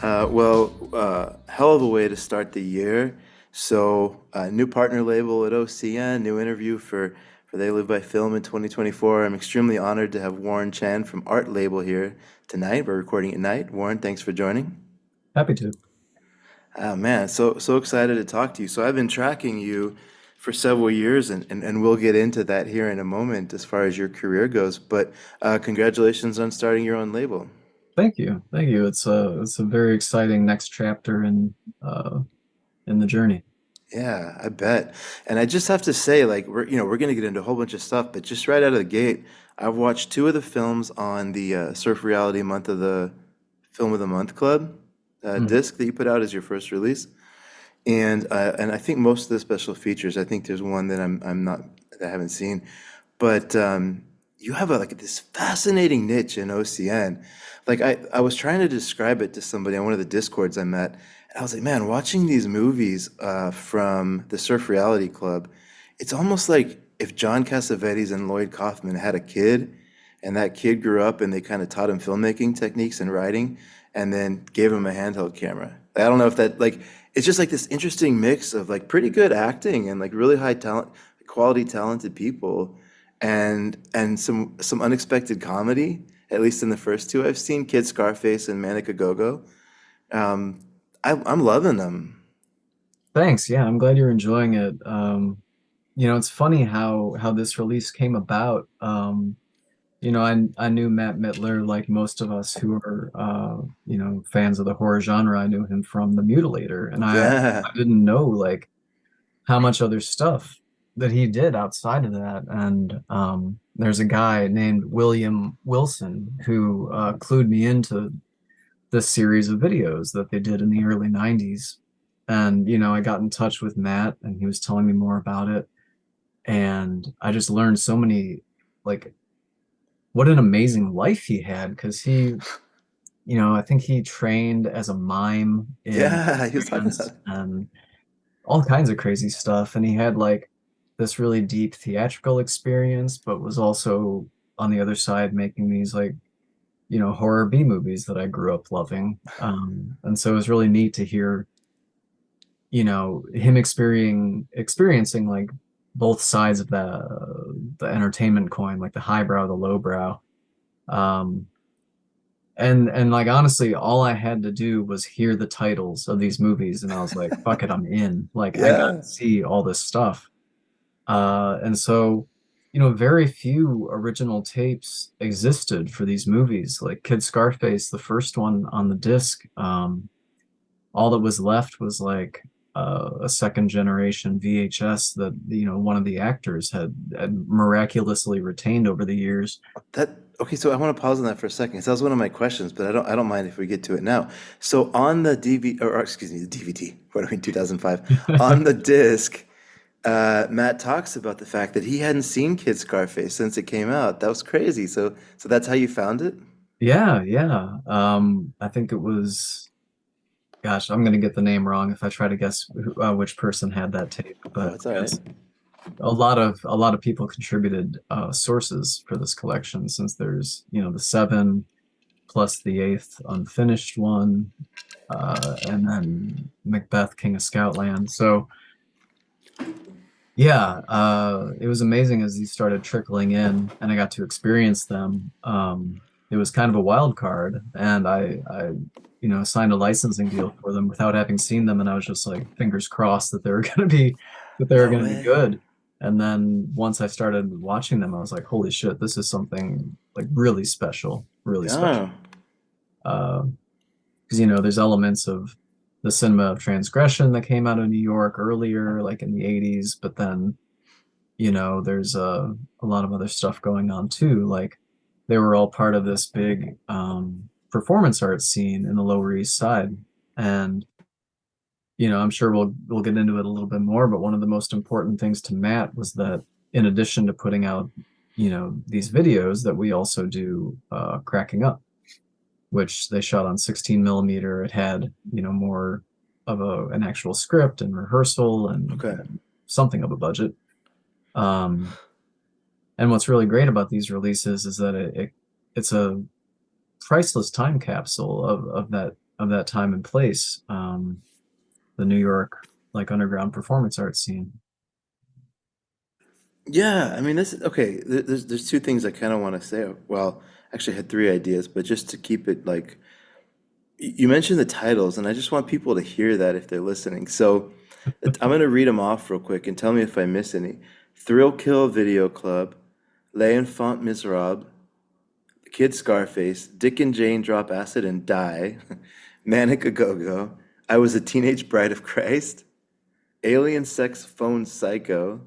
Hell of a way to start the year. New partner label at OCN, new interview for They Live by Film in 2024. I'm extremely honored to have Warren Xian from Art Label here tonight. We're recording at night. Warren, thanks for joining. Happy to. Oh man, so excited to talk to you. So I've been tracking you for several years, and we'll get into that here in a moment as far as your career goes. But congratulations on starting your own label. Thank you. Thank you. It's a very exciting next chapter in the journey. Yeah, I bet. And I just have to say, like, we're gonna get into a whole bunch of stuff, but just right out of the gate, I've watched two of the films on the Surf Reality Month of the Film of the Month Club Mhm. disc that you put out as your first release, and I think most of the special features. I think there's one that I'm not that I haven't seen, but you have like this fascinating niche in OCN. Like I was trying to describe it to somebody on one of the discords I met, and I was like, man, watching these movies from the Surf Reality Club, it's almost like if John Cassavetes and Lloyd Kaufman had a kid, and that kid grew up and they kind of taught him filmmaking techniques and writing, and then gave him a handheld camera. I don't know if that like it's just like this interesting mix of like pretty good acting and like really high talent, quality talented people, and some unexpected comedy. At least in the first two I've seen, Kid Scarface and Manic a Go-Go. Um, I'm loving them. Thanks. Yeah, I'm glad you're enjoying it. It's funny how this release came about. I knew Matt Mittler like most of us who are fans of the horror genre. I knew him from The Mutilator, and I Yeah, didn't know like how much other stuff that he did outside of that. And there's a guy named William Wilson who clued me into this series of videos that they did in the early 90s. And, I got in touch with Matt and he was telling me more about it. And I just learned so many, like, what an amazing life he had because I think he trained as a mime in yeah. He was talking about France it. and all kinds of crazy stuff. And he had like this really deep theatrical experience, but was also on the other side making these like horror B movies that I grew up loving. And so it was really neat to hear, him experiencing like both sides of the entertainment coin, like the highbrow, the lowbrow. Um, and like honestly, all I had to do was hear the titles of these movies, and I was like, "Fuck it, I'm in." Like I got Yeah. to see all this stuff, and so very few original tapes existed for these movies. Like Kid Scarface, the first one on the disc, all that was left was like a second generation VHS that one of the actors had miraculously retained over the years. That okay, so I want to pause on that for a second. 'Cause that was one of my questions, but I don't mind if we get to it now. So on the DV or excuse me, the DVD, what I mean 2005, on the disc, Matt talks about the fact that he hadn't seen Kid Scarface since it came out. That was crazy. So that's how you found it? Yeah, yeah. I think it was, gosh, I'm gonna get the name wrong if I try to guess which person had that tape, Oh, but it's all right. yes, a lot of people contributed sources for this collection since there's the seven plus the eighth unfinished one, and then Macbeth, King of Scoutland. So yeah, it was amazing as these started trickling in, and I got to experience them. It was kind of a wild card, and I signed a licensing deal for them without having seen them, and I was just like fingers crossed that they were going to be that they were No going to be way. good. And then once I started watching them, I was like, holy shit, this is something like really special, really special. Yeah. Because there's elements of the cinema of transgression that came out of New York earlier, like in the 80s, but then there's a lot of other stuff going on too. Like they were all part of this big performance art scene in the Lower East Side. And, I'm sure we'll get into it a little bit more, but one of the most important things to Matt was that in addition to putting out, these videos that we also do cracking up, which they shot on 16 millimeter. It had, more of an actual script and rehearsal Okay. and something of a budget. Um, And what's really great about these releases is that it's a priceless time capsule of that of that time and place, the New York like underground performance art scene. Yeah, I mean, this okay. There's two things I kind of want to say. Well, actually, I had three ideas, but just to keep it like you mentioned the titles, and I just want people to hear that if they're listening. So I'm gonna read them off real quick and tell me if I miss any. Thrill Kill Video Club, L'Enfant Miserable, The Kid Scarface, Dick and Jane Drop Acid and Die, Manic A Go Go, I Was a Teenage Bride of Christ, Alien Sex Phone Psycho,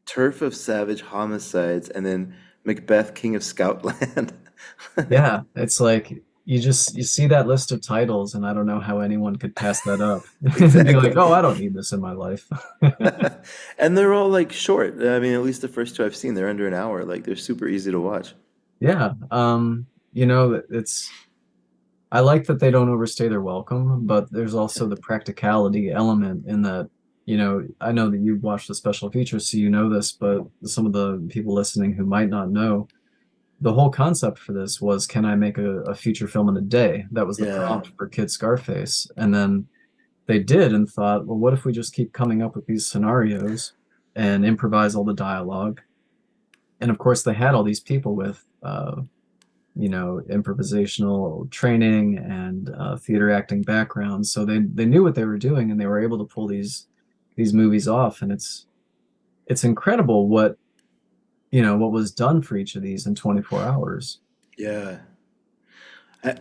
Turf of Savage Homicides, and then Macbeth, King of Scoutland. Yeah, it's like you see that list of titles, and I don't know how anyone could pass that up and be like, Exactly. "Oh, I don't need this in my life." And they're all like short. I mean, at least the first two I've seen, they're under an hour. Like they're super easy to watch. Yeah, it's I like that they don't overstay their welcome, but there's also the practicality element in that, I know that you watched the special features, so you know this, but some of the people listening who might not know, the whole concept for this was, can I make a feature film in a day? That was the Yeah. prompt for Kid Scarface. And then they did and thought, well, what if we just keep coming up with these scenarios and improvise all the dialogue? And of course, they had all these people with, improvisational training and theater acting backgrounds, so they knew what they were doing, and they were able to pull these movies off. And it's incredible what was done for each of these in 24 hours. Yeah.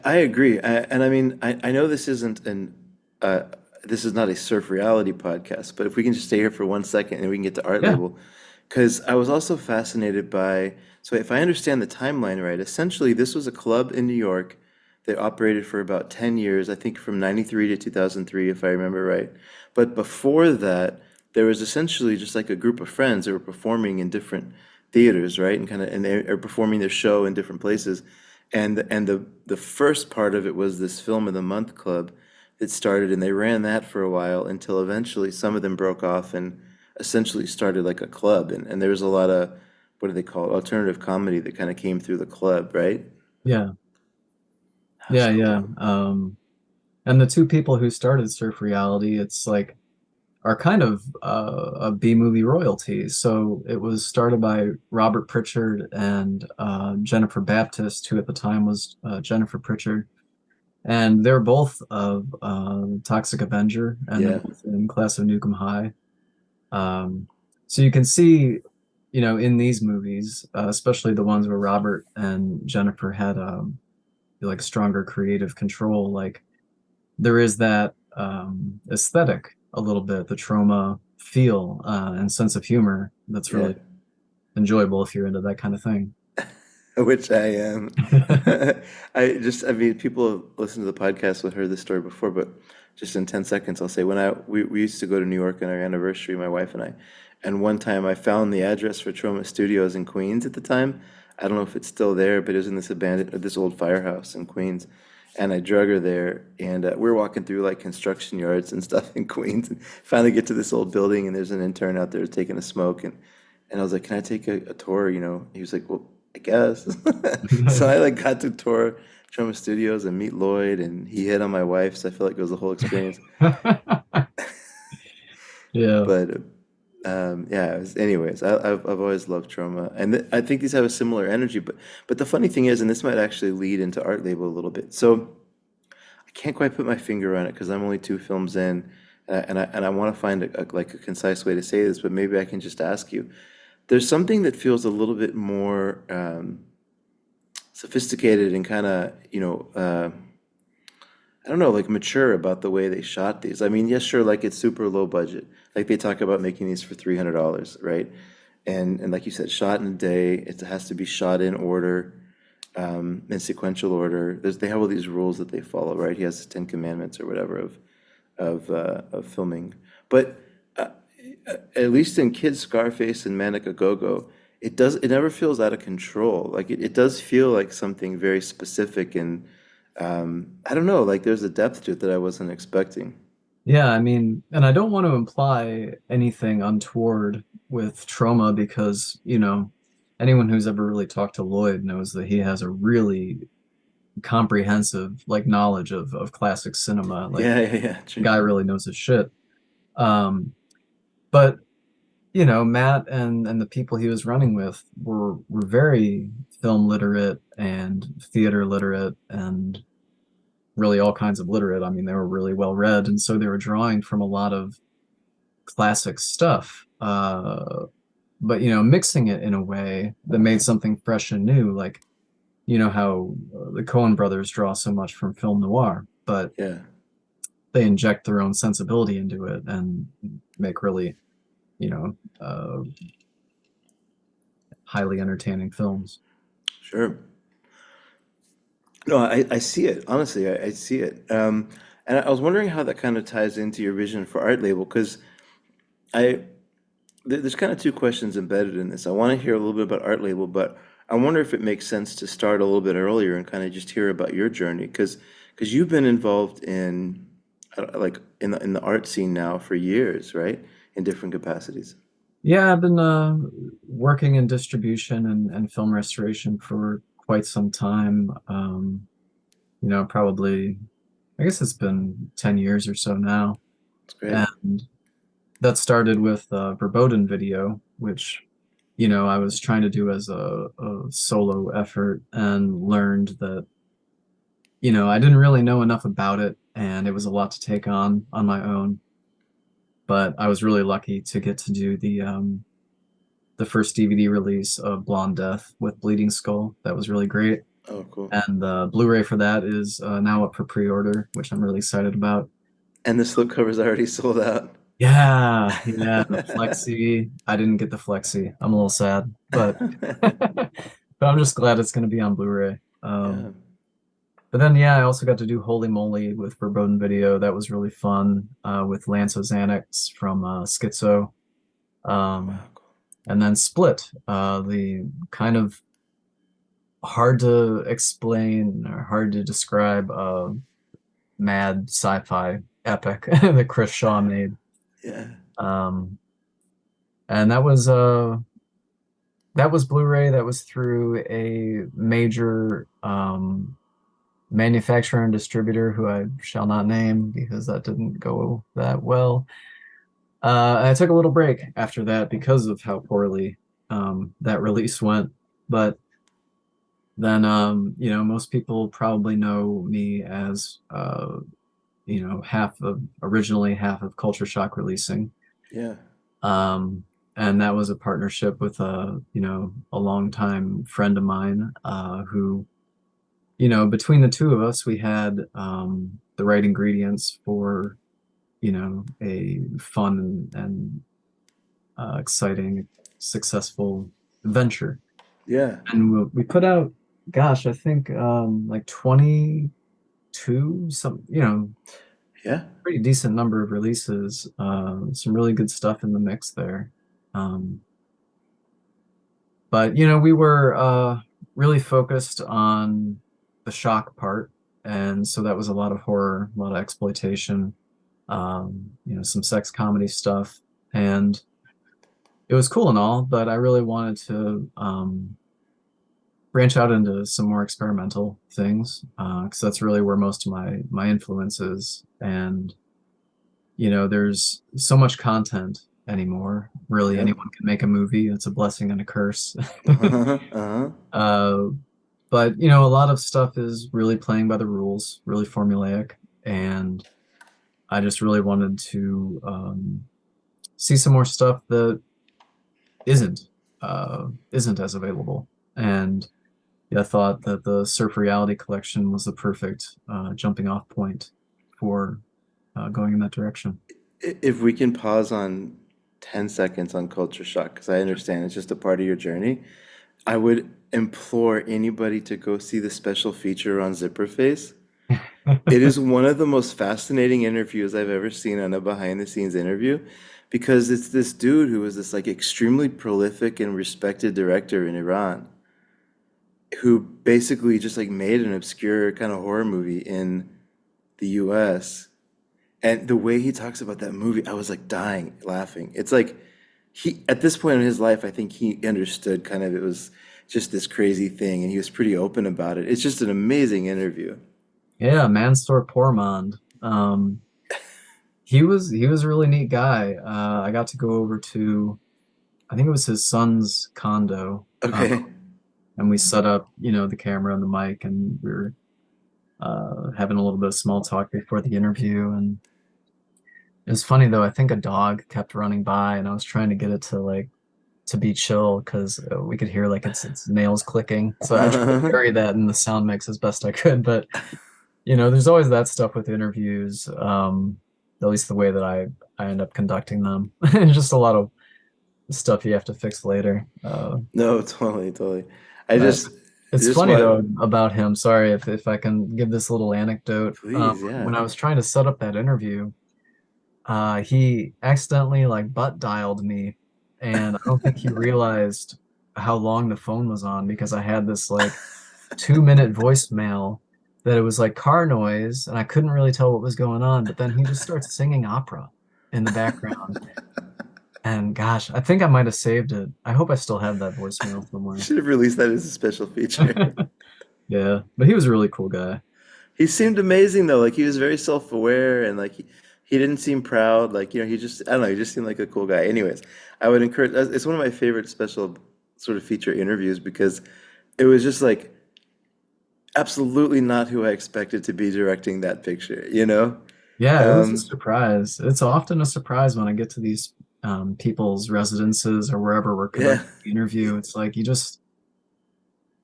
I agree. And I mean, I know uh, this is not a surf reality podcast, but if we can just stay here for 1 second and we can get to art Yeah, label, because I was also fascinated by, so if I understand the timeline right, essentially this was a club in New York that operated for about 10 years, I think from 93 to 2003, if I remember right. But before that, there was essentially just like a group of friends that were performing in different theaters, right? And they are performing their show in different places. And the first part of it was this Film of the Month club that started, and they ran that for a while until eventually some of them broke off and essentially started like a club. And there was a lot of, what do they call it, alternative comedy that kind of came through the club, right? yeah, That was yeah. cool. And the two people who started Surf Reality, it's like are kind of a B movie royalty. So it was started by Robert Pritchard and Jennifer Baptist, who at the time was Jennifer Pritchard. And they're both of Toxic Avenger, and they're Yeah. both in Class of Nukem High. Um, so you can see, in these movies, especially the ones where Robert and Jennifer had like stronger creative control, like there is that aesthetic a little bit, the trauma feel and sense of humor that's Yeah. really enjoyable if you're into that kind of thing. Which I am. I mean, people have listened to the podcast will heard this story before, but just in 10 seconds, I'll say we used to go to New York on our anniversary, my wife and I. And one time I found the address for Troma Studios in Queens at the time. I don't know if it's still there, but it was in this old firehouse in Queens. And I drug her there, and we were walking through like construction yards and stuff in Queens, and finally get to this old building, and there's an intern out there taking a smoke, and I was like, "Can I take a tour?" He was like, "Well, I guess." So I like got to tour Troma Studios and meet Lloyd, and he hit on my wife, so I feel like it was a whole experience. Yeah. But yeah, anyways, I've always loved Troma, and I think these have a similar energy. But the funny thing is, and this might actually lead into art label a little bit. So I can't quite put my finger on it because I'm only two films in, and I want to find like a concise way to say this, but maybe I can just ask you. There's something that feels a little bit more sophisticated and kind of, I don't know, like mature about the way they shot these. I mean, yes, sure, like it's super low budget. Like they talk about making these for $300, right? And like you said, shot in a day. It has to be shot in order, in sequential order. They have all these rules that they follow, right? He has the Ten Commandments or whatever of filming. But uh, at least in Kids Scarface and Manic A Go-Go, it never feels out of control. Like it does feel like something very specific and I don't know, like there's a depth to it that I wasn't expecting. Yeah, I mean, and I don't want to imply anything untoward with trauma because, anyone who's ever really talked to Lloyd knows that he has a really comprehensive like knowledge of classic cinema. Like Yeah, yeah, yeah, the true. guy really knows his shit. But you know, Matt and the people he was running with were very film literate and theater literate and really all kinds of literate. I mean, they were really well read, and so they were drawing from a lot of classic stuff. But you know, mixing it in a way that made something fresh and new, like you know how the Coen brothers draw so much from film noir, but Yeah, they inject their own sensibility into it and make really, you know, highly entertaining films. sure. No, I see it. Honestly, I see it. And I was wondering how that kind of ties into your vision for Art Label, because I there's kind of two questions embedded in this. I want to hear a little bit about Art Label, but I wonder if it makes sense to start a little bit earlier and kind of just hear about your journey, because you've been involved in like in the art scene now for years, right? In different capacities. Yeah, I've been working in distribution and film restoration for quite some time. You know, probably, I guess it's been 10 years or so now. It's great. And that started with Verboten video, which, you know, I was trying to do as a solo effort and learned that, you know, I didn't really know enough about it and it was a lot to take on my own. But I was really lucky to get to do the first DVD release of Blonde Death with Bleeding Skull. That was really great. Oh, cool. And the Blu-ray for that is now up for pre-order, which I'm really excited about. And the slipcover's already sold out. Yeah, yeah, the Flexi. I didn't get the Flexi. I'm a little sad, but but I'm just glad it's going to be on Blu-ray. Yeah. But then, yeah, I also got to do Holy Moly with Verboten Video. That was really fun with Lance Ozanix from Schizo. Um, Wow, cool. and then Split, the kind of hard to explain or hard to describe mad sci-fi epic that Chris Shaw made. Yeah. Um, and that was Blu-ray. That was through a major manufacturer and distributor who I shall not name because that didn't go that well. I took a little break after that because of how poorly that release went. But then, you know, most people probably know me as, you know, originally half of Culture Shock releasing. Yeah. Um, and that was a partnership with you know, a longtime friend of mine, who, you know, between the two of us, we had the right ingredients for, you know, a fun and exciting, successful venture. Yeah. And we put out, gosh, I think like 22, some, you know, Yeah. pretty decent number of releases. Some really good stuff in the mix there. Um, but you know, we were really focused on the shock part, and so that was a lot of horror, a lot of exploitation, you know, some sex comedy stuff, and it was cool and all, but I really wanted to branch out into some more experimental things because that's really where most of my influence is. And you know, there's so much content anymore. Really, Yep. anyone can make a movie. It's a blessing and a curse. Uh-huh. Uh-huh. uh, but you know, a lot of stuff is really playing by the rules, really formulaic, and I just really wanted to see some more stuff that isn't isn't as available. And yeah, I thought that the Surf Reality collection was the perfect jumping off point for going in that direction. If we can pause on 10 seconds on culture shock, because I understand it's just a part of your journey, I would implore anybody to go see the special feature on Zipperface. It is one of the most fascinating interviews I've ever seen on a behind the scenes interview because it's this dude who was this like extremely prolific and respected director in Iran who basically just like made an obscure kind of horror movie in the US. And the way he talks about that movie, I was like dying laughing. It's like he, at this point in his life, I think he understood kind of it was, just this crazy thing, and he was pretty open about it. It's just an amazing interview. Yeah, Mansour Pormand. He was a really neat guy. I got to go over to, I think it was his son's condo, Okay. and we set up, the camera and the mic, and we were having a little bit of small talk before the interview. And it was funny though. I think a dog kept running by, and I was trying to get it to be chill because we could hear like its nails clicking. So I tried to bury that in the sound mix as best I could. But there's always that stuff with interviews. At least the way that I end up conducting them. Just a lot of stuff you have to fix later. No, totally, totally. I But just, it's just funny what, though about him. Sorry if I can give this little anecdote. please, yeah. When I was trying to set up that interview, he accidentally like butt dialed me, and I don't think he realized how long the phone was on because I had this like 2-minute voicemail that it was like car noise, and I couldn't really tell what was going on. But then he just starts singing opera in the background. And gosh, I think I might have saved it. I hope I still have that voicemail You somewhere. should have released that as a special feature. Yeah, but he was a really cool guy. He seemed amazing though. Like he was very self-aware and like he didn't seem proud. Like, he just, I don't know, he just seemed like a cool guy. Anyways, I would encourage, it's one of my favorite special sort of feature interviews because it was just like absolutely not who I expected to be directing that picture, you know? Yeah, it was a Um, surprise. It's often a surprise when I get to these people's residences or wherever we're yeah. conducting the interview. It's like you just,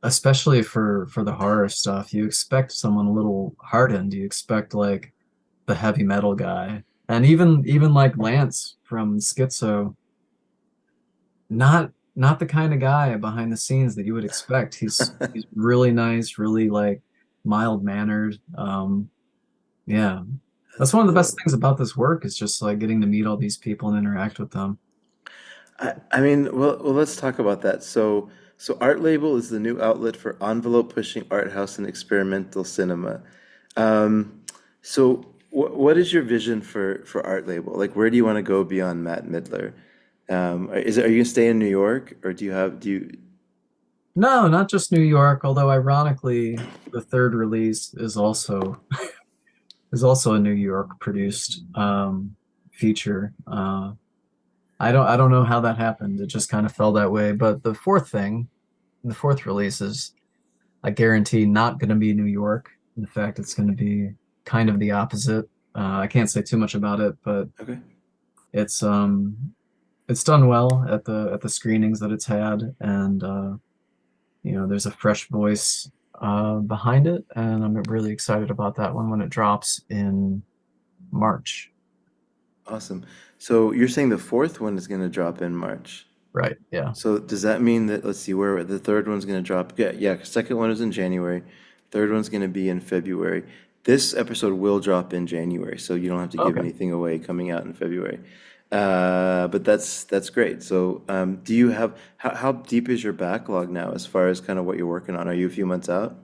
especially for the horror stuff, you expect someone a little hardened. You expect like the heavy metal guy, and even like Lance from Schizo, not the kind of guy behind the scenes that you would expect. He's really nice, really like mild mannered. Yeah, That's that's one of the best cool. things about this work is just like getting to meet all these people and interact with them. I mean, well, let's talk about that. So Art Label is the new outlet for envelope-pushing art house and experimental cinema. Um, so what is your vision for Art Label? Like, where do you want to go beyond Matt Midler? Are you gonna stay in New York, or do you? No, not just New York, although ironically, the third release is also a New York produced feature. I don't know how that happened. It just kind of fell that way. But the fourth release is, I guarantee, not going to be New York. In fact, it's going to be kind of the opposite. I can't say too much about it, but Okay. it's it's done well at the screenings that it's had, and there's a fresh voice behind it, and I'm really excited about that one when it drops in March. Awesome. So you're saying the fourth one is gonna drop in March. Right? Yeah. So does that mean that, let's see, where the third one's going to drop? Yeah, yeah. Second one is in January. Third one's going to be in February. This episode will drop in January, so you don't have to give Okay. anything away coming out in February. But that's great. So do you have how deep is your backlog now as far as kind of what you're working on? Are you a few months out?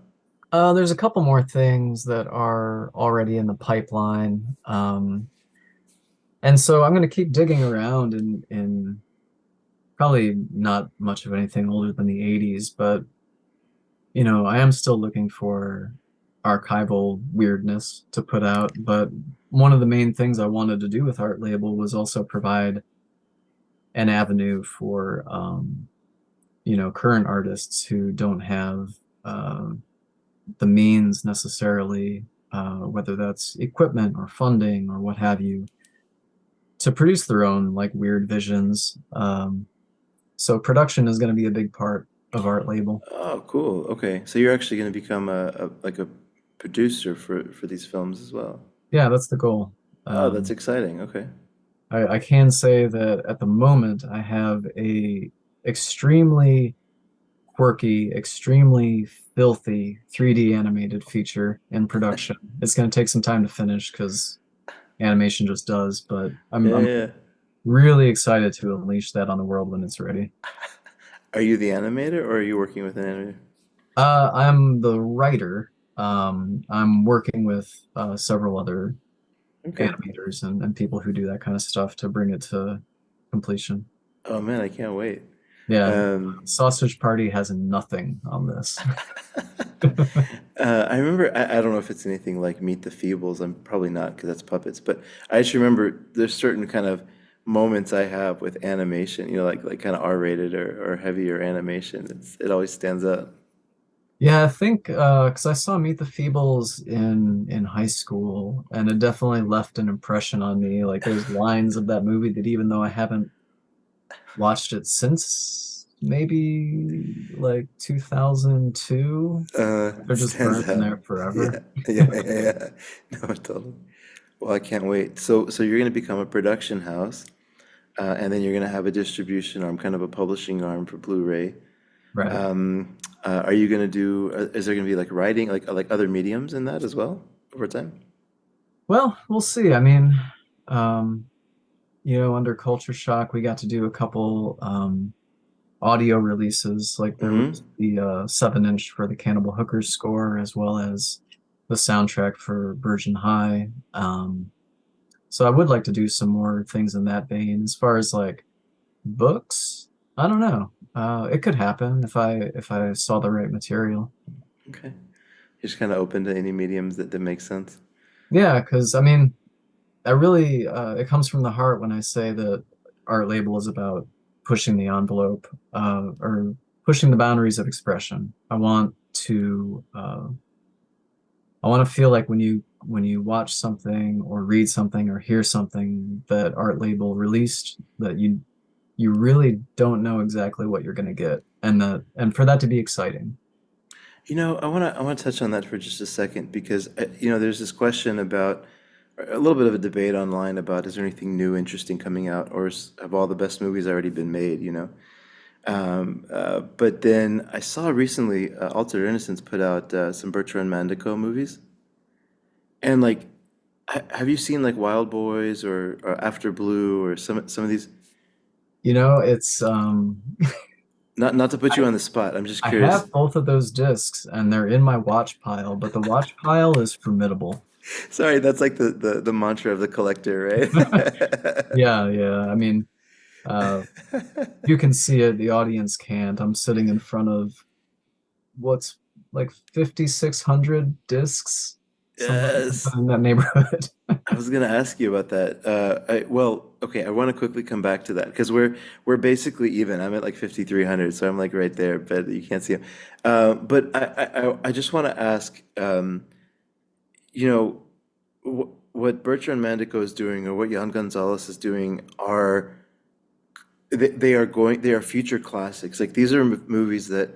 There's a couple more things that are already in the pipeline. And so I'm going to keep digging around in probably not much of anything older than the 80s, but I am still looking for archival weirdness to put out. But one of the main things I wanted to do with Art Label was also provide an avenue for current artists who don't have the means necessarily, whether that's equipment or funding or what have you, to produce their own like weird visions. So production is going to be a big part of Art Label. Oh, cool. Okay. So you're actually going to become a like a producer for these films as well. Yeah, that's the goal. Oh, that's Um, exciting. Okay. I can say that at the moment I have a extremely quirky, extremely filthy 3D animated feature in production. It's going to take some time to finish because animation just does, but I'm Yeah, I'm yeah. really excited to unleash that on the world when it's ready. Are you the animator or are you working with an animator? I'm the writer. I'm working with several other Okay. animators and people who do that kind of stuff to bring it to completion. Oh man, I can't wait. Yeah, Um, Sausage Party has nothing on this. I remember, I don't know if it's anything like Meet the Feebles. I'm probably not because that's puppets, but I just remember there's certain kind of moments I have with animation, like kind of R-rated or heavier animation. It always stands out. Yeah, I think because I saw Meet the Feebles in high school, and it definitely left an impression on me. Like there's lines of that movie that even though I haven't watched it since maybe like 2002, they're just Stands burned in out. there Yeah, forever. yeah. No, totally. Well, I can't wait. So you're going to become a production house, and then you're going to have a distribution arm, kind of a publishing arm for Blu-ray. Right. Are you going to do? Is there going to be like writing, like other mediums in that as well over time? Well, we'll see. I mean, um, under Culture Shock, we got to do a couple audio releases. Like there was Mm-hmm. the 7-inch for the Cannibal Hookers score, as well as the soundtrack for Virgin High. So I would like to do some more things in that vein. As far as like books, I don't know. It could happen if I saw the right material. Okay. You're just kind of open to any mediums that make sense. Yeah, because I mean, I really it comes from the heart when I say that art label is about pushing the envelope or pushing the boundaries of expression. I want to feel like when you watch something or read something or hear something that art label released, that you really don't know exactly what you're going to get, and for that to be exciting. I want to touch on that for just a second because there's this question about a little bit of a debate online about is there anything new, interesting coming out, or have all the best movies already been made? But then I saw recently Altered Innocence put out some Bertrand Mandico movies, and like, have you seen like Wild Boys or After Blue or some of these? It's Not to put you I on the spot. I'm just I curious. have both of those discs and they're in my watch pile, but the watch pile is formidable. Sorry, that's like the mantra of the collector, Yeah, yeah. I mean, uh, you can see it, the audience can't. I'm sitting in front of what's like 5,600 discs, Yes. something in that neighborhood. I was gonna ask you about that. Well, okay, I want to quickly come back to that because we're basically even. I'm at like 5,300, so I'm like right there, but you can't see him. But I just want to ask, you know, what Bertrand Mandico is doing or what Jan Gonzalez is doing are they are future classics. Like these are movies that,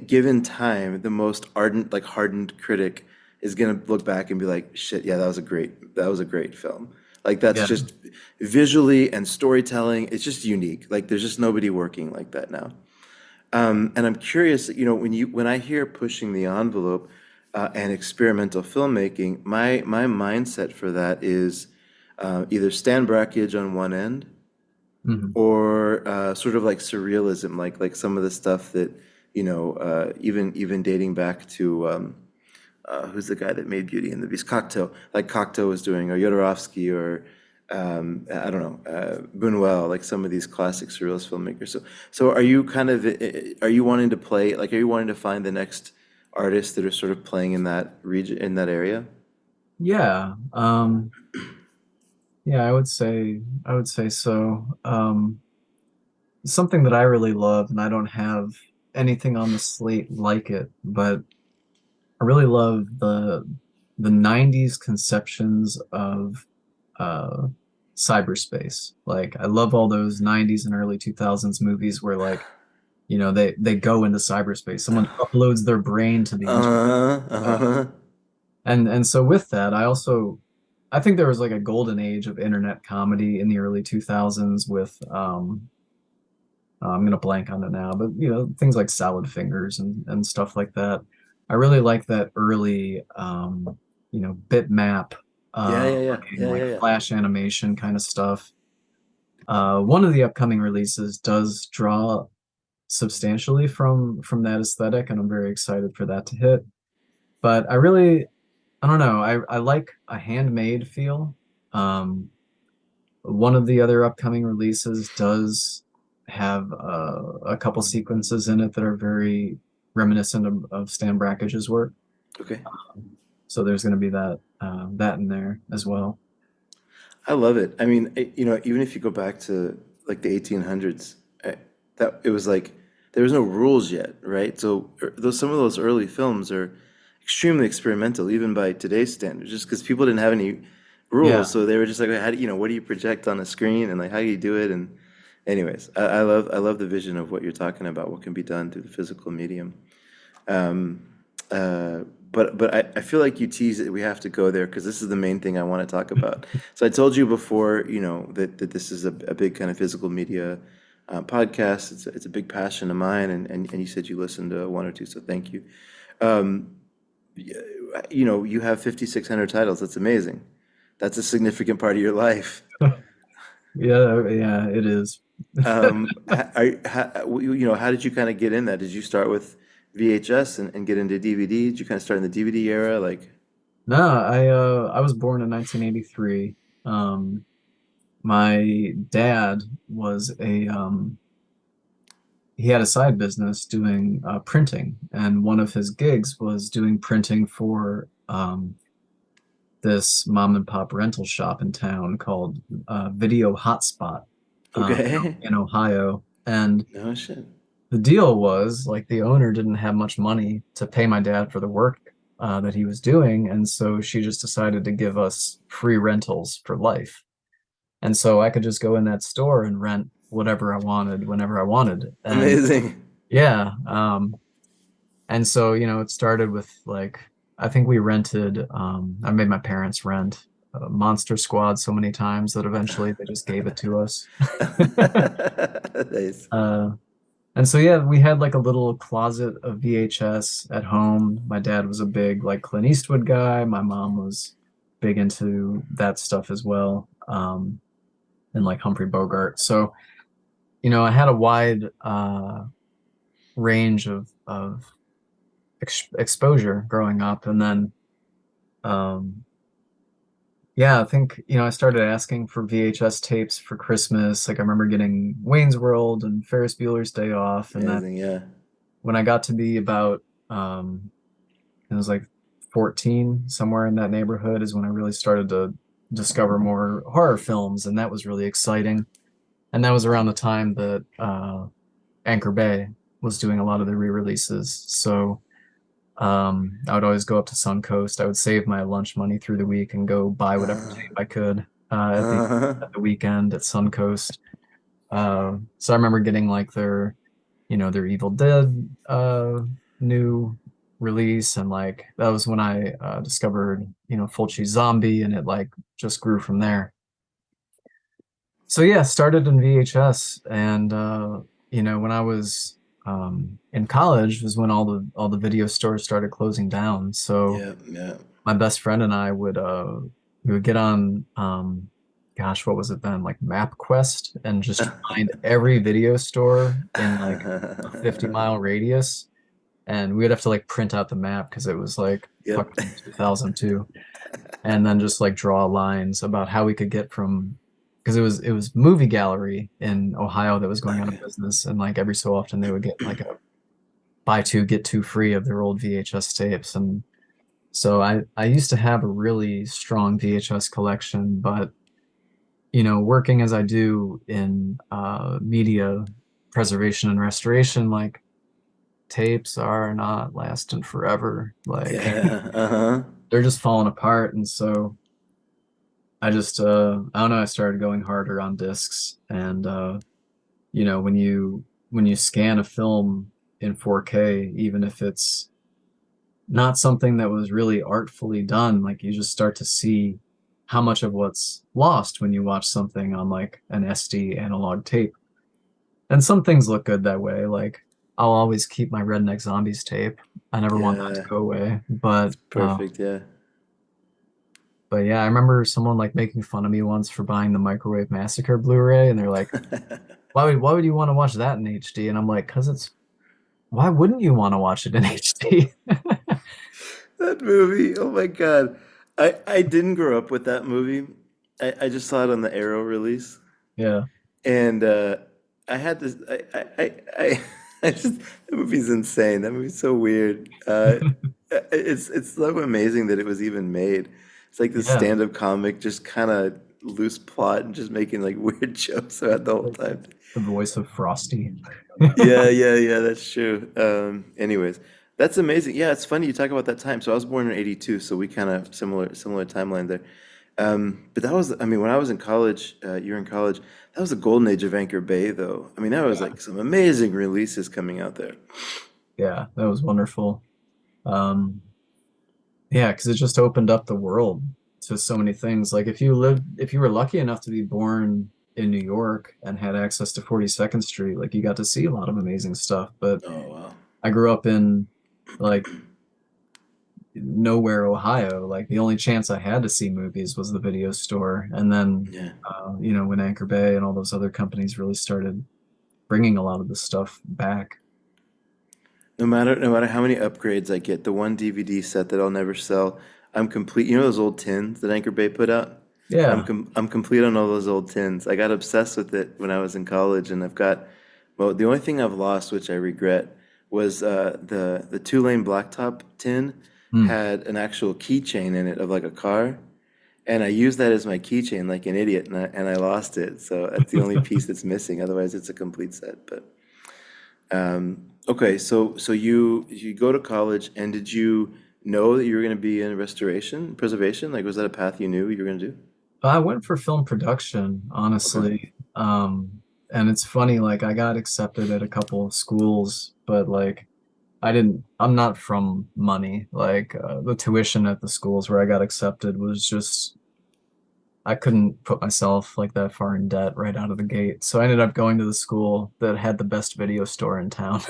given time, the most ardent, like hardened critic is gonna look back and be like, "Shit, yeah, that was a great film." Like that's Yeah. just visually and storytelling. It's just unique. Like there's just nobody working like that now. And I'm curious, when I hear pushing the envelope and experimental filmmaking, my mindset for that is either Stan Brakhage on one end Mhm. or sort of like surrealism, like some of the stuff that even dating back to who's the guy that made Beauty and the Beast, Cocteau, like Cocteau was doing, or Jodorowsky, or I don't know, Buñuel, like some of these classic surrealist filmmakers. So are you kind of are you wanting to play like are you wanting to find the next artists that are sort of playing in that region in that area? Yeah. Yeah, I would say so. Something that I really love, and I don't have anything on the slate like it, but I really love the 90s conceptions of uh cyberspace. Like I love all those 90s and early 2000s movies where like, they go into cyberspace. Someone uploads their brain to the internet. Uh-huh, Uh, uh-huh. and so with that, I think there was like a golden age of internet comedy in the early 2000s with I'm gonna blank on it now, but things like Salad Fingers and stuff like that. I really like that early bitmap Yeah, yeah, yeah, looking yeah, like yeah, yeah. flash animation kind of stuff. One of the upcoming releases does draw substantially from that aesthetic, and I'm very excited for that to hit. But I don't know, I like a handmade feel. Um, One of the other upcoming releases does have a couple sequences in it that are very reminiscent of Stan Brackage's work. Okay. So there's going to be that in there as well. I love it. I mean, even if you go back to like the 1800s, that it was like there was no rules yet, right? So those some of those early films are extremely experimental, even by today's standards, just because people didn't have any rules. Yeah. So they were just like, how do what do you project on a screen, and like how do you do it? And anyways, I love the vision of what you're talking about, what can be done through the physical medium. Um, uh, but I feel like you tease it. We have to go there because this is the main thing I want to talk about. So I told you before, that this is a big kind of physical media podcast. It's a big passion of mine, and you said you listened to one or two, so thank you. Um, you have 5,600 titles. That's amazing. That's a significant part of your life. Yeah, yeah, it is. How did you kind of get in that? Did you start with VHS and get into DVD? Did you kind of start in the DVD era? Like, No, I was born in 1983. Um, my dad was he had a side business doing printing, and one of his gigs was doing printing for this mom and pop rental shop in town called Video Hotspot okay, in Ohio. And no shit. the deal was like the owner didn't have much money to pay my dad for the work that he was doing, and so she just decided to give us free rentals for life. And so I could just go in that store and rent whatever I wanted whenever I wanted. And Amazing. yeah, and so, it started with like I think we rented I made my parents rent Monster Squad so many times that eventually they just gave it to us. Nice. Uh, and so yeah, we had like a little closet of VHS at home. My dad was a big like Clint Eastwood guy. My mom was big into that stuff as well. And like Humphrey Bogart. So, I had a wide range of exposure growing up, and then um, yeah, I think I started asking for VHS tapes for Christmas. Like I remember getting Wayne's World and Ferris Bueller's Day Off, and then Amazing. Yeah. when I got to be about it was like 14, somewhere in that neighborhood, is when I really started to discover more horror films, and that was really exciting. And that was around the time that Anchor Bay was doing a lot of the re-releases. So I would always go up to Suncoast. I would save my lunch money through the week and go buy whatever Uh, tape I could uh, at the weekend at Suncoast. So I remember getting like their Evil Dead new release, and like that was when I discovered Fulci Zombie, and it like just grew from there. So yeah, started in VHS, and when I was in college was when all the video stores started closing down. So yeah. Yeah. my best friend and I we would get on gosh, what was it then? Like MapQuest, and just find every video store in like a 50-mile radius, and we would have to like print out the map because it was like Yep. fucking 2002, and then just like draw lines about how we could get from because it was Movie Gallery in Ohio that was going out of Okay. business, and like every so often they would get like a buy two get two free of their old VHS tapes. And so I used to have a really strong VHS collection, but working as I do in media preservation and restoration, like tapes are not lasting forever. Like Yeah. Uh-huh. they're just falling apart. And so I just I don't know, I started going harder on discs. And when you scan a film in 4K, even if it's not something that was really artfully done, like you just start to see how much of what's lost when you watch something on like an SD analog tape. And some things look good that way. Like I'll always keep my Redneck Zombies tape. I never want that to Yeah. go away. But It's perfect. Yeah. yeah, I remember someone like making fun of me once for buying the Microwave Massacre Blu-ray, and they're like, why would you want to watch that in HD? And I'm like, because it's why wouldn't you want to watch it in HD? That movie. Oh my God. I didn't grow up with that movie. I just saw it on the Arrow release. Yeah. And I had this. I just that movie's insane. That movie's so weird. It's so amazing that it was even made. It's like this Yeah, stand-up comic, just kind of loose plot and just making like weird jokes throughout the whole like time. the voice of Frosty. Yeah, that's true. Anyways, that's amazing. Yeah, it's funny you talk about that time. So I was born in '82, so we kind of similar timeline there. But that was, I mean, when I was in college, you were in college, that was the golden age of Anchor Bay, though. I mean, that was Yeah. like some amazing releases coming out there. Yeah, that was wonderful. Um, yeah, because it just opened up the world to so many things. Like if you were lucky enough to be born in New York and had access to 42nd Street, like you got to see a lot of amazing stuff. But Oh, wow. I grew up in like nowhere, Ohio. Like the only chance I had to see movies was the video store. And then, Yeah. when Anchor Bay and all those other companies really started bringing a lot of this stuff back. No matter how many upgrades I get, the one DVD set that I'll never sell, I'm complete. You know those old tins that Anchor Bay put out? Yeah. I'm complete on all those old tins. I got obsessed with it when I was in college, and I've got, well, the only thing I've lost, which I regret, was the two-lane blacktop tin Hmm. had an actual keychain in it of like a car, and I used that as my keychain like an idiot, and I lost it. So that's the only piece that's missing. Otherwise, it's a complete set. But okay, so you go to college, and did you know that you were going to be in restoration, preservation? Like, was that a path you knew you were going to do? I went for film production, Okay. honestly. And it's funny, like I got accepted at a couple of schools, but like I'm not from money. Like the tuition at the schools where I got accepted was just, I couldn't put myself like that far in debt right out of the gate. So I ended up going to the school that had the best video store in town.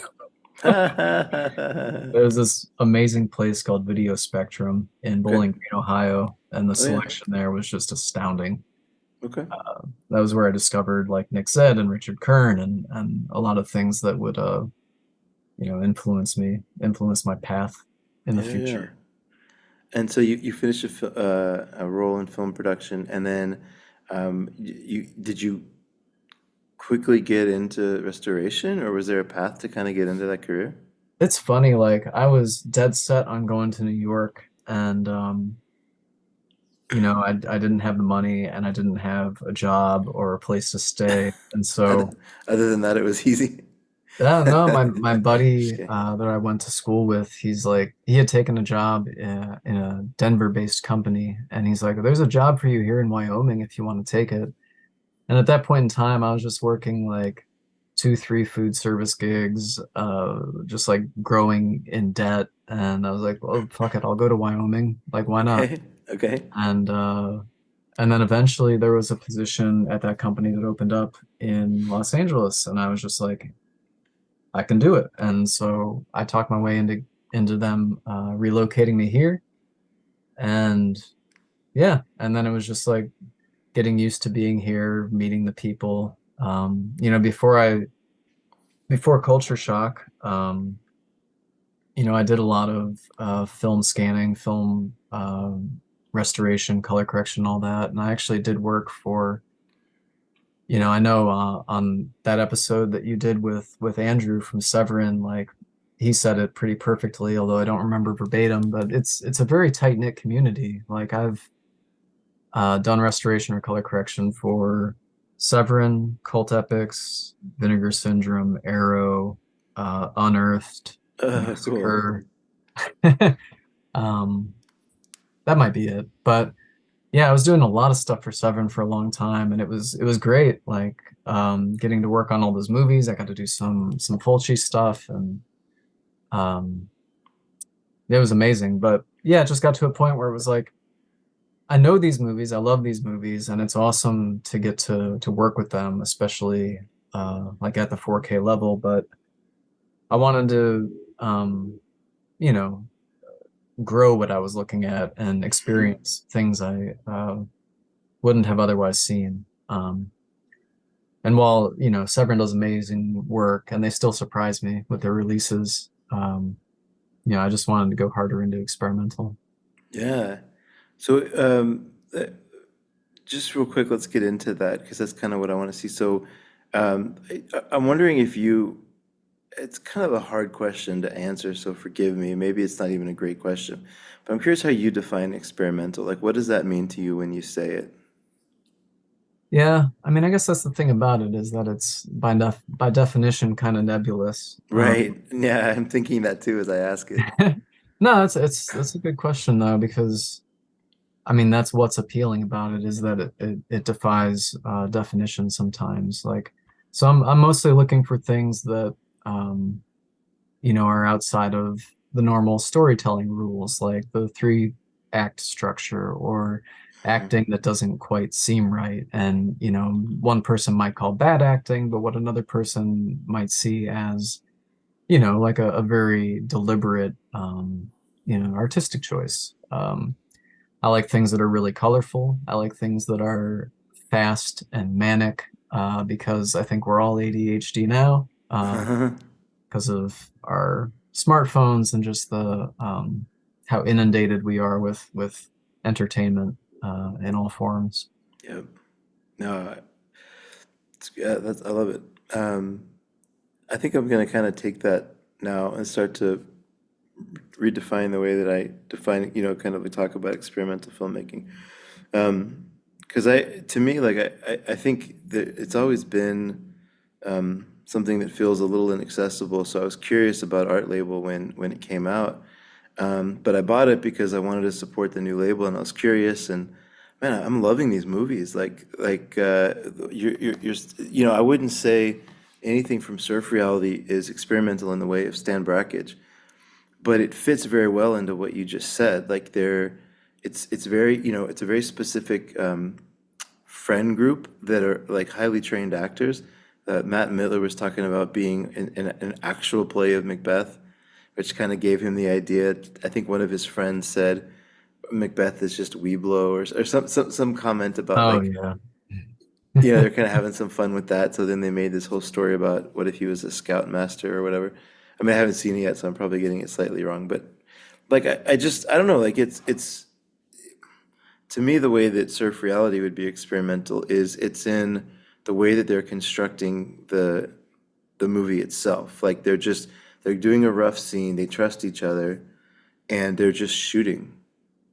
Oh There's this amazing place called Video Spectrum in okay. Bowling Green, Ohio, and the Oh yeah. selection there was just astounding. Okay. That was where I discovered like Nick Zed and Richard Kern and a lot of things that would influence my path in the Yeah. future. And so you finished a role in film production, and then you did you quickly get into restoration, or was there a path to kind of get into that career? It's funny, like I was dead set on going to New York and I didn't have the money and I didn't have a job or a place to stay. And Other, so other than that, it was easy. no, my Just buddy kidding. that I went to school with, he's like, he had taken a job in a Denver-based company, and he's like, "There's a job for you here in Wyoming if you want to take it." And at that point in time, I was just working like 2, 3 food service gigs, just like growing in debt, and I was like, "Well, fuck it, I'll go to Wyoming. Like, why not?" Okay. Okay. And and then eventually there was a position at that company that opened up in Los Angeles, and I was just like, I can do it. And so I talked my way into them relocating me here. And yeah, and then it was just like getting used to being here, meeting the people. Before Culture Shock, I did a lot of film scanning, film restoration, color correction, all that. And I actually did work for, I know on that episode that you did with Andrew from Severin, like he said it pretty perfectly, although I don't remember verbatim, but it's a very tight-knit community. Like I've done restoration or color correction for Severin, Cult Epics, Vinegar Syndrome, Arrow, Unearthed, Cool. Massacre. Um, that might be it. But yeah, I was doing a lot of stuff for Severin for a long time, and it was great. Like getting to work on all those movies. I got to do some Fulci stuff, and um, it was amazing. But yeah, it just got to a point where it was like, I know these movies, I love these movies, and it's awesome to get to work with them, especially like at the 4K level. But I wanted to, you know, grow what I was looking at and experience things I wouldn't have otherwise seen. And while, Severin does amazing work and they still surprise me with their releases, I just wanted to go harder into experimental. Yeah. So, just real quick, let's get into that because that's kind of what I want to see. So, I'm wondering if you, it's kind of a hard question to answer, so forgive me. Maybe it's not even a great question, but I'm curious how you define experimental. Like, what does that mean to you when you say it? Yeah, I mean, I guess that's the thing about it is that it's by definition kind of nebulous. Right. Yeah, I'm thinking that too as I ask it. No, it's a good question though because I mean that's what's appealing about it is that it defies definition sometimes. Like, so I'm mostly looking for things that are outside of the normal storytelling rules, like the three act structure or Mhm. acting that doesn't quite seem right. And, one person might call bad acting, but what another person might see as, like a very deliberate, artistic choice. I like things that are really colorful. I like things that are fast and manic, because I think we're all ADHD now. Because of our smartphones and just the how inundated we are with entertainment in all forms. Yep. No, yeah, I love it. Um, I think I'm going to kind of take that now and start to redefine the way that I define, kind of we talk about experimental filmmaking. Because to me, like, I think that it's always been something that feels a little inaccessible. So I was curious about Art Label when it came out. But I bought it because I wanted to support the new label, and I was curious. And man, I'm loving these movies. I wouldn't say anything from Surf Reality is experimental in the way of Stan Brakhage, but it fits very well into what you just said. It's very, it's a very specific friend group that are like highly trained actors. Matt Miller was talking about being in an actual play of Macbeth, which kind of gave him the idea. I think one of his friends said Macbeth is just Weeblo or some comment about Oh like, yeah. they're kind of having some fun with that. So then they made this whole story about what if he was a scoutmaster or whatever. I mean, I haven't seen it yet, so I'm probably getting it slightly wrong. But like, I don't know. Like, it's to me the way that surf reality would be experimental is it's in the way that they're constructing the movie itself. Like they're doing a rough scene. They trust each other, and they're just shooting,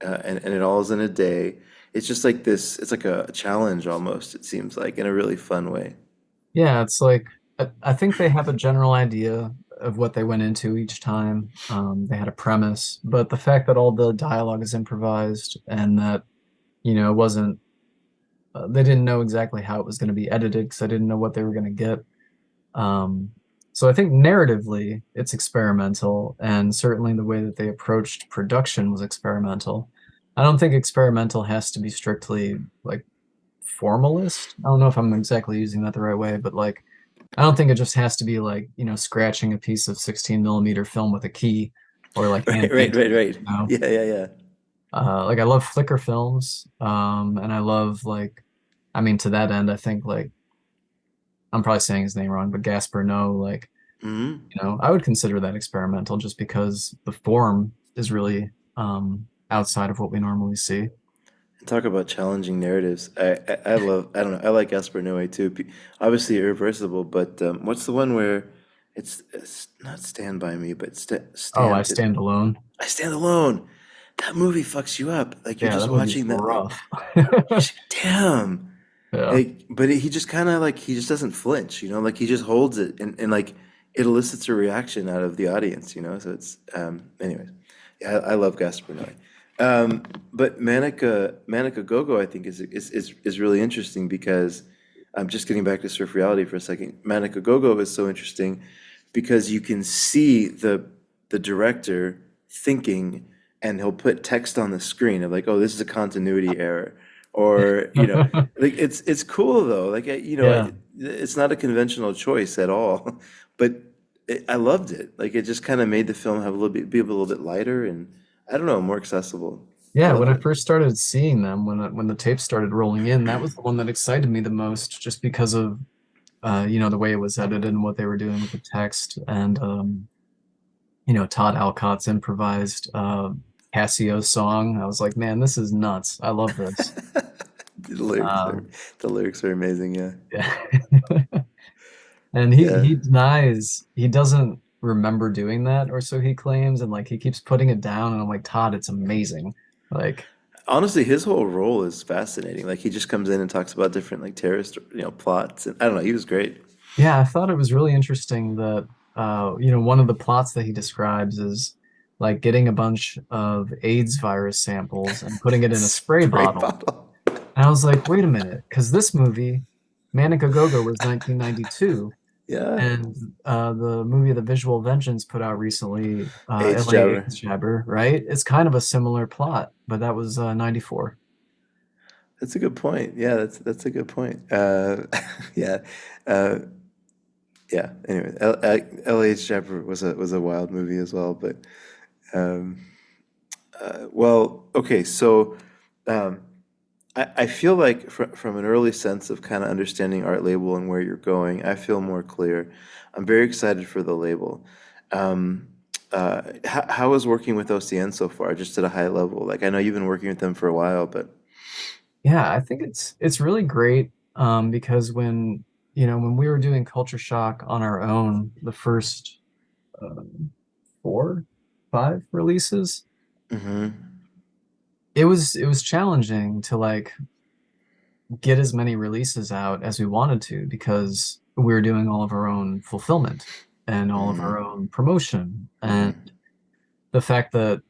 and it all is in a day. It's just like this. It's like a challenge almost. It seems like in a really fun way. Yeah, it's like I think they have a general idea of what they went into each time. They had a premise, but the fact that all the dialogue is improvised and that, it wasn't they didn't know exactly how it was going to be edited because I didn't know what they were going to get. Um, so I think narratively it's experimental, and certainly the way that they approached production was experimental. I don't think experimental has to be strictly like formalist. I don't know if I'm exactly using that the right way, but like I don't think it just has to be like, scratching a piece of 16 millimeter film with a key or like Right, hand right, painting, right, right. you know. Yeah, yeah, yeah. Like I love Flickr films, and I love like, I mean, to that end, I think like I'm probably saying his name wrong, but Gaspar No, like, Hmm. I would consider that experimental just because the form is really outside of what we normally see. Talk about challenging narratives. I love, I don't know, I like Gaspar Noé too. Obviously irreversible, but what's the one where it's not Stand By Me, but Oh, I Stand, Stand Alone. I Stand Alone. That movie fucks you up. Like you're Yeah, just that movie's watching that, like, rough. damn. Yeah. Like, but he just kind of like, he just doesn't flinch, like he just holds it and like it elicits a reaction out of the audience. So anyways, yeah, I love Gaspar Noé. But Manica Gogo, I think is really interesting because I'm just getting back to surf reality for a second. Manica Gogo is so interesting because you can see the director thinking, and he'll put text on the screen of like, oh, this is a continuity error, or like it's cool though. Like Yeah. it's not a conventional choice at all, but I loved it. Like it just kind of made the film have be a little bit lighter and I don't know, more accessible. I Yeah, when loved I it. first started seeing them, when the tapes started rolling in, that was the one that excited me the most, just because of the way it was edited and what they were doing with the text, and Todd Alcott's improvised Casio song. I was like, man, this is nuts. I love this. The lyrics are Um, the lyrics are amazing. Yeah. yeah. And Yeah. he denies he doesn't remember doing that, or so he claims, and like he keeps putting it down, and I'm like, Todd, it's amazing. Like, Honestly, his whole role is fascinating. Like he just comes in and talks about different like terrorist, plots, and I don't know. He was great. yeah, I thought it was really interesting that one of the plots that he describes is like getting a bunch of AIDS virus samples and putting it in a spray Spray bottle. bottle. And I was like, wait a minute, because this movie, Manic a Go-Go, was 1992, Yeah. and the movie The Visual Vengeance put out recently, AIDS LA jabber. AIDS Jabber, right? It's kind of a similar plot, but that was 94. That's a good point. Yeah, that's a good point. Yeah. Uh, yeah. Anyway, LH Jabber was a wild movie as well. But um, well, okay. So um, I feel like from an early sense of kind of understanding art label and where you're going, I feel more clear. I'm very excited for the label. Um, how is working with OCN so far, just at a high level? Like I know you've been working with them for a while, but Yeah, I think it's really great because when we were doing Culture Shock on our own, the first four, five releases, hmm it was challenging to like get as many releases out as we wanted to because we were doing all of our own fulfillment and all of hmm our own promotion. And hmm the fact that,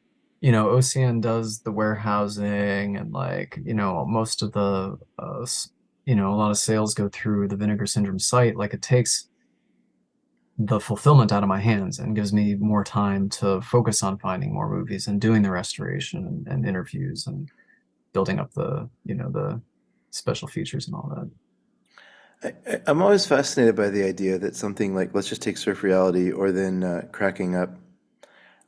OCN does the warehousing and like, most of the, a lot of sales go through the Vinegar Syndrome site, like it takes the fulfillment out of my hands and gives me more time to focus on finding more movies and doing the restoration and interviews and building up the special features and all that. I'm always fascinated by the idea that something like, let's just take Surf Reality or then cracking up.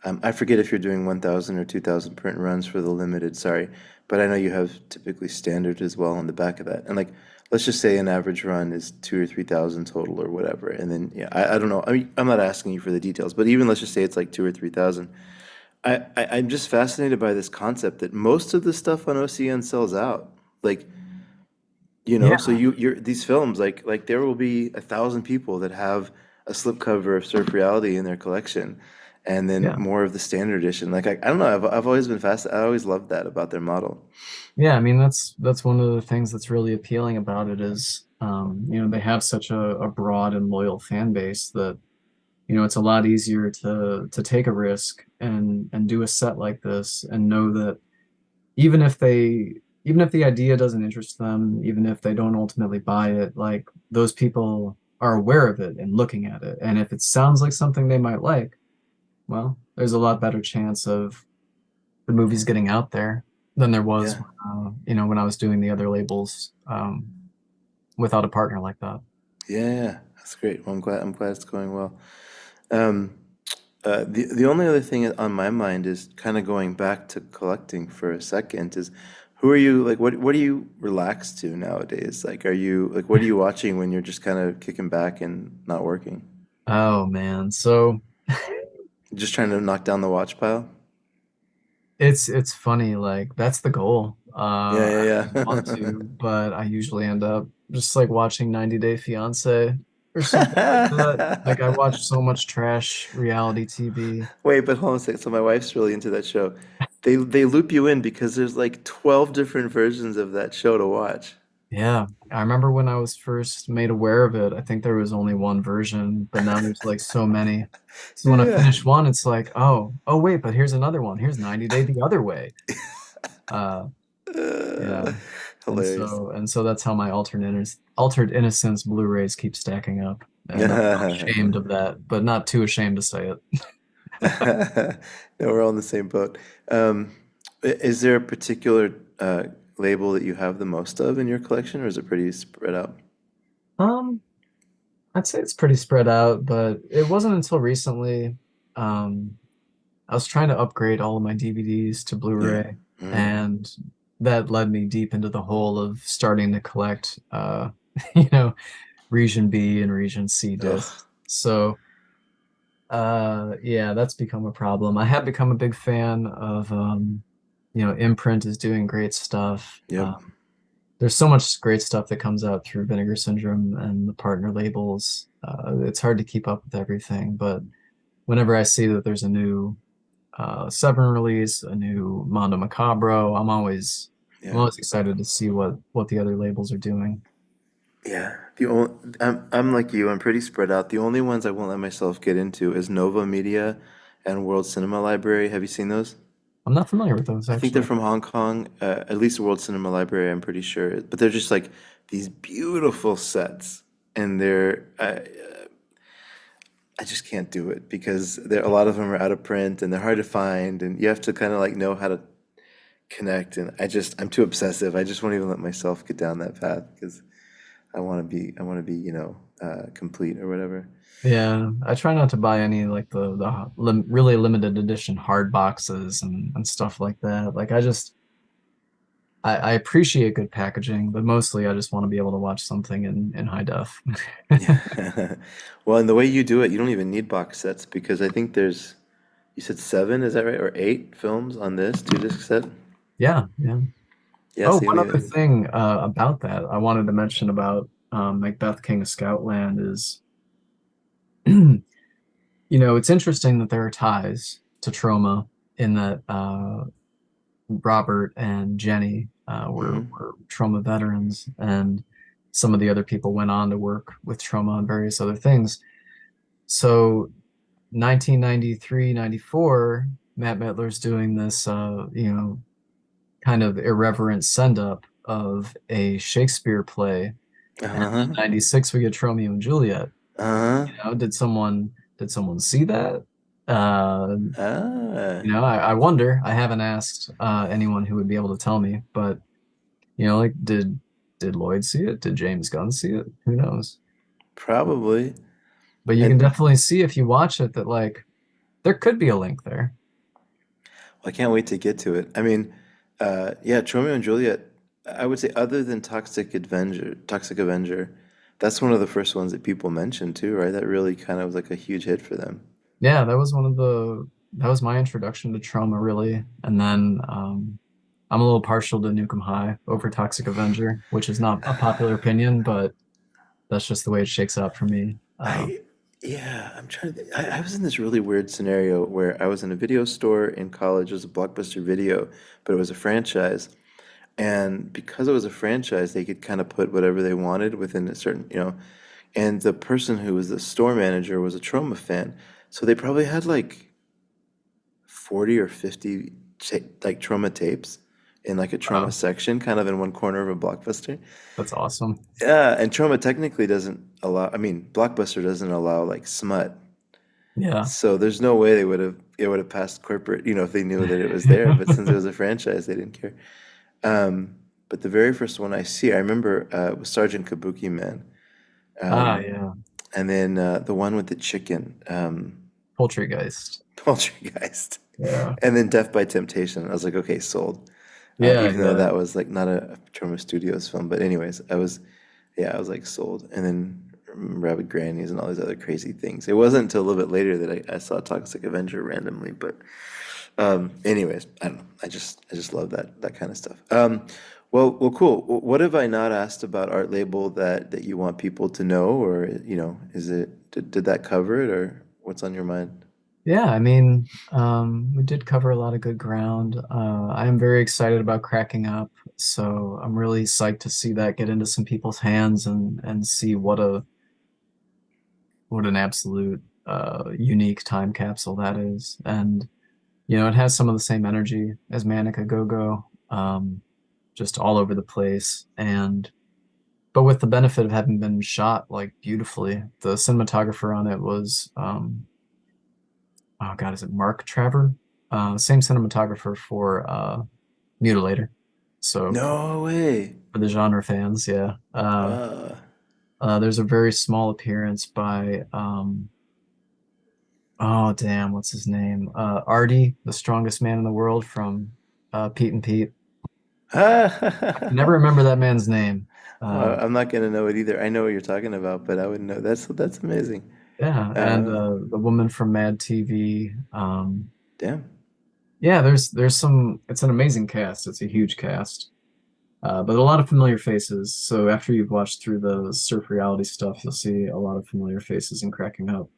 I forget if you're doing 1,000 or 2,000 print runs for the limited, sorry, but I know you have typically standard as well on the back of that. And like, let's just say an average run is 2 or 3,000 total or whatever. And then, yeah, I don't know. I mean, I'm not asking you for the details, but even let's just say it's like 2 or 3,000. I'm just fascinated by this concept that most of the stuff on OCN sells out. Like, so Yeah, you're these films like there will be 1,000 people that have a slipcover of Surf Reality in their collection, and then yeah, more of the standard edition. Like I don't know, I've always been fast. I always loved that about their model. yeah. I mean, that's one of the things that's really appealing about it is, they have such a broad and loyal fan base that it's a lot easier to take a risk and do a set like this and know that even if they even if the idea doesn't interest them, even if they don't ultimately buy it, like those people are aware of it and looking at it. And if it sounds like something they might like, well, there's a lot better chance of the movies getting out there than there was, Yeah, when I was doing the other labels without a partner like that. yeah, that's great. Well, I'm glad it's going well. Um, the only other thing on my mind is kind of going back to collecting for a second is who are you like what do you relax to nowadays? Like are you like what are you watching when you're just kind of kicking back and not working? Oh man, so Just trying to knock down the watch pile? it's funny, like that's the goal. Yeah, I really want yeah, to, but I usually end up just like watching 90 Day Fiance or something like that. Like I yeah. watch so much trash reality TV. Wait, but hold on a second. So my wife's really into that show. They loop you in because there's like 12 different versions of that show to watch. Yeah, I remember when I was first made aware of it, I think there was only one version, but now there's like so many. So when I Yeah. finish one, it's like, oh wait, but here's another one. Here's 90 Day the other way. Uh, yeah. Uh, And hilarious. so and so that's how my Altered Innocence Blu-rays keep stacking up. And I'm not ashamed of that, but not too ashamed to say it. No, we're all in the same boat. Um, is there a particular label that you have the most of in your collection, or is it pretty spread out? Um, I'd say it's pretty spread out, but it wasn't until recently. Um, I was trying to upgrade all of my DVDs to Yeah. Blu-ray, Mm. and that led me deep into the hole of starting to collect, you know, Region B and Region C Ugh. discs. So, yeah, that's become a problem. I have become a big fan of, Imprint is doing great stuff. Yep. there's so much great stuff that comes out through Vinegar Syndrome and the partner labels. It's hard to keep up with everything, but whenever I see that there's a new Seven release, a new Mondo Macabro, I'm Yeah. always excited to see what the other labels are doing. Yeah. I'm like you, I'm pretty spread out. The only ones I won't let myself get into is Nova Media and World Cinema Library. Have you seen those? I'm not familiar with those I think they're actually. from Hong Kong, at least World Cinema Library, I'm pretty sure. But they're just like these beautiful sets, and I just can't do it because a lot of them are out of print and they're hard to find, and you have to kind of like know how to connect. And I'm too obsessive. I just won't even let myself get down that path because I want to be, complete or whatever. Yeah, I try not to buy any like the really limited edition hard boxes and stuff like that. Like I appreciate good packaging, but mostly I just want to be able to watch something in high def. Yeah. Well, and the way you do it, you don't even need box sets because I think you said seven, is that right? Or eight films on this two disc set? Yeah, yeah. Yeah, Oh, so you one don't other even. thing about that I wanted to mention about Macbeth King of Scoutland is, it's interesting that there are ties to Troma in that Robert and Jenny Hmm. were Troma veterans, and some of the other people went on to work with Troma on various other things. So 1993, 94, Matt Mittler's doing this, kind of irreverent send up of a Shakespeare play. And then Uh-huh. 96, we get Romeo and Juliet. Uh-huh. Did someone see that? Uh, Ah. I wonder. I haven't asked anyone who would be able to tell me, but like did Lloyd see it? Did James Gunn see it? Who knows? Probably. But you can And definitely see if you watch it that like there could be a link there. I can't wait to get to it. I mean, yeah, Romeo and Juliet, I would say other than Toxic Avenger, that's one of the first ones that people mentioned too, right? That really kind of was like a huge hit for them. Yeah, that was my introduction to trauma really. And then I'm a little partial to Nukem High over Toxic Avenger, which is not a popular opinion, but that's just the way it shakes out for me. I, yeah, I'm trying to. I was in this really weird scenario where I was in a video store in college. It was a Blockbuster Video, but it was a franchise. And because it was a franchise, they could kind of put whatever they wanted within a certain. And the person who was the store manager was a Troma fan. So they probably had like 40 or 50 like Troma tapes in like a Troma Wow, section, kind of in one corner of a Blockbuster. that's awesome. Yeah, and Troma technically doesn't allow, I mean, Blockbuster doesn't allow like smut. Yeah. So there's no way it would have passed corporate, if they knew that it was there. But since it was a franchise, they didn't care. But the very first one I see, I remember was Sergeant Kabuki Man, Ah, um, yeah. and then the one with the chicken, Poultrygeist. Poltergeist, Yeah. and then Death by Temptation. I was like, okay, sold. Yeah, Even though yeah. that was like not a Troma Studios film, but anyways, yeah, I was like sold. And then Rabbit Grannies and all these other crazy things. It wasn't until a little bit later that I saw Toxic Avenger randomly, but anyways, I don't know. I just love that kind of stuff. Well, cool. What have I not asked about Art Label that you want people to know, or did that cover it, or what's on your mind? Yeah, I mean, we did cover a lot of good ground. I am very excited about cracking up, so I'm really psyched to see that get into some people's hands and see what an absolute unique time capsule that is. And it has some of the same energy as Manic a Go-Go, just all over the place. And but with the benefit of having been shot like beautifully, the cinematographer on it was oh God, is it Mark Traver? Same cinematographer for Mutilator. So No way. for the genre fans, yeah. Uh, There's a very small appearance by oh damn, what's his name? Artie, the strongest man in the world from Pete and Pete. I can never remember that man's name. Uh, I'm not gonna know it either. I know what you're talking about, but I wouldn't know. That's amazing. yeah, and Uh, the woman from Mad TV. Damn. Yeah, there's some. It's an amazing cast. It's a huge cast. But a lot of familiar faces. So after you've watched through the surf reality stuff, you'll see a lot of familiar faces and cracking up.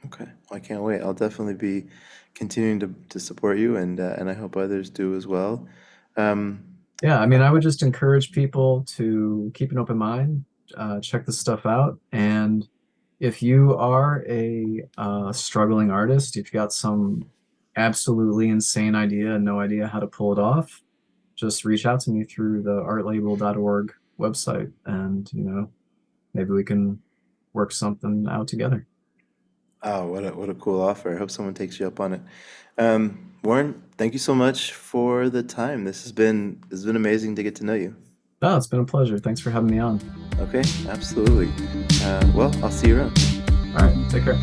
Okay, I can't wait. I'll definitely be continuing to support you, and I hope others do as well. Um, Yeah, I mean, I would just encourage people to keep an open mind, check this stuff out, and if you are a struggling artist, if you got some absolutely insane idea and no idea how to pull it off, just reach out to me through the artlabel.org website, and maybe we can work something out together. oh, what a cool offer. I hope someone takes you up on it. Warren, thank you so much for the time. This has been amazing to get to know you. Oh, it's been a pleasure. Thanks for having me on. Okay, absolutely. Well, I'll see you around. All right, take care.